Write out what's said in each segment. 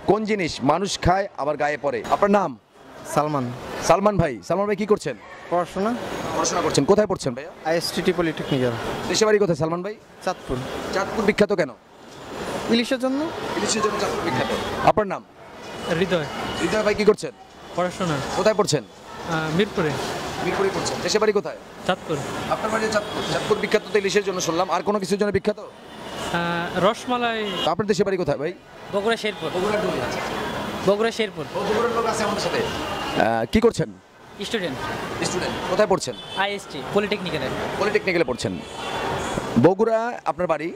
কোন জিনিস মানুষ খায় আবার গায়ে পড়ে? আপনার নাম? সালমান। সালমান ভাই। সালমান ভাই কি করছেন? পড়াশোনা পড়াশোনা করছেন। কোথায় পড়ছেন ভাইয়া? আইএসটিটি পলিটেকনিক্যাল। দেশের বাড়ি কোথায় সালমান ভাই? চাঁদপুর। চাঁদপুর বিখ্যাত কেন? ইলিশের জন্য। ইলিশের জন্য চাঁদপুর বিখ্যাত। আপনার নাম? হৃদয়। হৃদয় ভাই কি করছেন? পড়াশোনা কোথায় পড়ছেন? মিরপুরে। মিরপুরে পড়ছেন। দেশের বাড়ি কোথায়? চাঁদপুর। আপনার বাড়ি চাঁদপুর। চাঁদপুর বিখ্যাত তো ইলিশের জন্য শুনলাম, আর কোনো কিছুর জন্য বিখ্যাত? রসমালাই। আপনার দেশের বাড়ি কোথায় ভাই? বগুড়া শেরপুর। বগুড়ার ডুবি। আচ্ছা। বগুড়া শেরপুর। বগুড়ার লোক আছে আমাদের সাথে। কি করছেন? স্টুডেন্ট। স্টুডেন্ট। কোথায় পড়ছেন? আইএসটি পলিটেকনিক্যালে। পলিটেকনিক্যালে পড়ছেন। বগুড়া আপনার বাড়ি,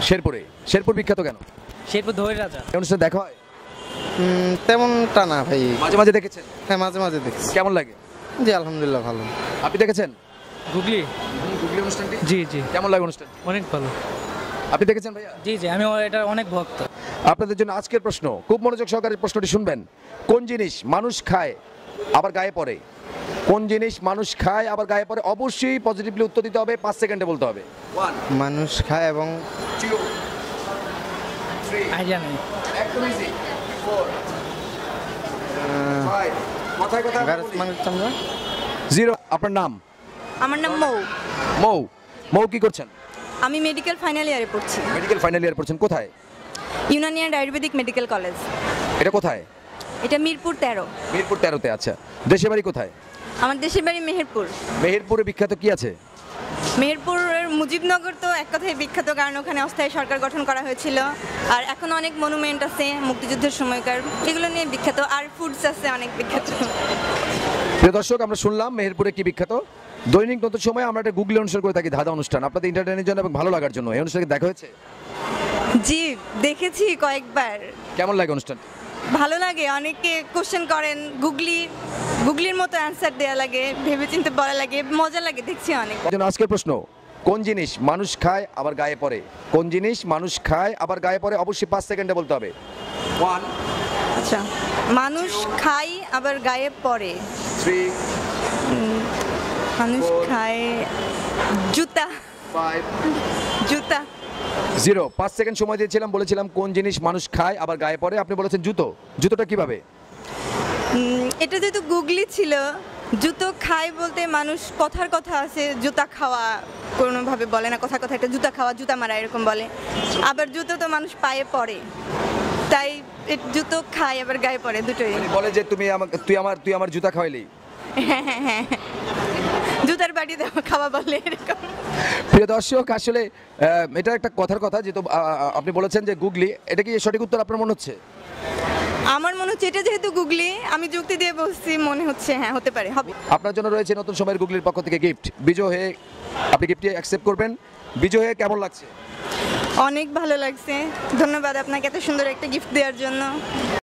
শেরপুরে। শেরপুর বিখ্যাত কেন? শেরপুর ধৈর্য রাজা। এই অনুষ্ঠানে দেখা হয়? তেমনটা না ভাই। মাঝে মাঝে দেখেছেন? হ্যাঁ, মাঝে মাঝে দেখছি। কেমন লাগে? জি আলহামদুলিল্লাহ ভালো। আপনি দেখেছেন গুগলি। গুগলি অনুষ্ঠানটি? জি জি। কেমন লাগে অনুষ্ঠান? অনেক ভালো। আপনি দেখেছেন ভাইয়া? জি জি, আমি এটা অনেক ভক্ত। আপনাদের জন্য আজকের প্রশ্ন, খুব মনোযোগ সহকারে প্রশ্নটি শুনবেন। কোন জিনিস মানুষ খায় আবার গায়ে পড়ে? কোন জিনিস মানুষ খায় আবার গায়ে পড়ে? অবশ্যই পজিটিভলি উত্তর দিতে হবে, 5 সেকেন্ডে বলতে হবে। 1 মানুষ খায় এবং 2 3 আইডিয়া নেই। একদম ইজি 4 5 কথায় কথায় গাছ মানুষ চামড়া। 0 আপনার নাম? আমার নাম মৌ। মৌ। মৌ কি করছেন? আমি মেডিকেল ফাইনাল ইয়ারে পড়ছি। মেডিকেল ফাইনাল ইয়ার পড়ছেন। কোথায়? Unani and Ayurvedic medical college. এটা কোথায়? এটা মিরপুর 13। মিরপুর 13-তে। আচ্ছা, দেশের বাড়ি কোথায়? আমার দেশের বাড়ি মেহেরপুর। মেহেরপুরে বিখ্যাত কি আছে? মেহেরপুরের মুজিবনগর তো এক কথায় বিখ্যাত, কারণ ওখানে অস্থায়ী সরকার গঠন করা হয়েছিল। আর এখন অনেক মনুমেন্ট আছে মুক্তিযুদ্ধের সময়কার, এগুলো নিয়ে বিখ্যাত। আর ফুডস আছে অনেক বিখ্যাত। প্রিয় দর্শক, আমরা শুনলাম মেহেরপুরে কি বিখ্যাত। দৈনিক নতুন সময় আমরা একটা গুগলি অনুষ্ঠান করে থাকি, ধাঁধা অনুষ্ঠান, আপনাদের এন্টারটেইনের জন্য এবং ভালো লাগার জন্য। এই অনুষ্ঠানে দেখা হয়েছে? জি দেখেছি কয়েকবার। কেমন লাগে অনুষ্ঠান? ভালো লাগে। অনেকে কোশ্চেন করেন, গুগলির মতো অ্যান্সার দেওয়া লাগে, ভেবেচিন্তে বলা লাগে, মজা লাগে, দেখছি অনেক। আজকের প্রশ্ন, কোন জিনিস মানুষ খায় আবার গায়ে পড়ে? কোন জিনিস মানুষ খায় আবার গায়ে পড়ে? অবশ্যই 5 সেকেন্ডে বলতে হবে। 1 আচ্ছা, মানুষ খায় আবার গায়ে পড়ে। 3 মানুষ খায় জুতা। 5 জুতা। 0 5 সেকেন্ড সময় দিয়েছিলাম, বলেছিলাম কোন জিনিস মানুষ খায় আবার গায়ে পড়ে, আপনি বলেছেন জুতো। জুতোটা কিভাবে? এটা যেহেতু গুগলি ছিল, জুতো খায় বলতে মানুষ কথার কথা আছে, জুতা খাওয়া কোনোভাবে বলে না, কথা কথা একটা জুতা খাওয়া, জুতা মারা এরকম বলে। আবার জুতো তো মানুষ পায়ে পরে, তাই জুতো খায় আবার গায়ে পড়ে, দুটোই। বলে যে তুই আমার জুতা খাওয়াইলি। হ্যাঁ হ্যাঁ হ্যাঁ, জুতার বাড়ি দেওয়া খাওয়া বলে এরকম। প্রিয় দর্শক, আসলে এটা একটা কথার কথা, যেহেতু আপনি বলেছেন যে গুগলি, এটা কি সঠিক উত্তর আপনার মনে হচ্ছে? আমার মনে হচ্ছে এটা যেহেতু গুগলি, আমি যুক্তি দিয়ে বলছি, মনে হচ্ছে হ্যাঁ হতে পারে, হবে। আপনার জন্য রয়েছে নতুন সময়ের গুগলির পক্ষ থেকে গিফট। বিজয় হয়ে আপনি গিফটটি অ্যাকসেপ্ট করবেন। বিজয় হয়ে কেমন লাগছে? অনেক ভালো লাগছে, ধন্যবাদ আপনাকে এত সুন্দর একটা গিফট দেওয়ার জন্য।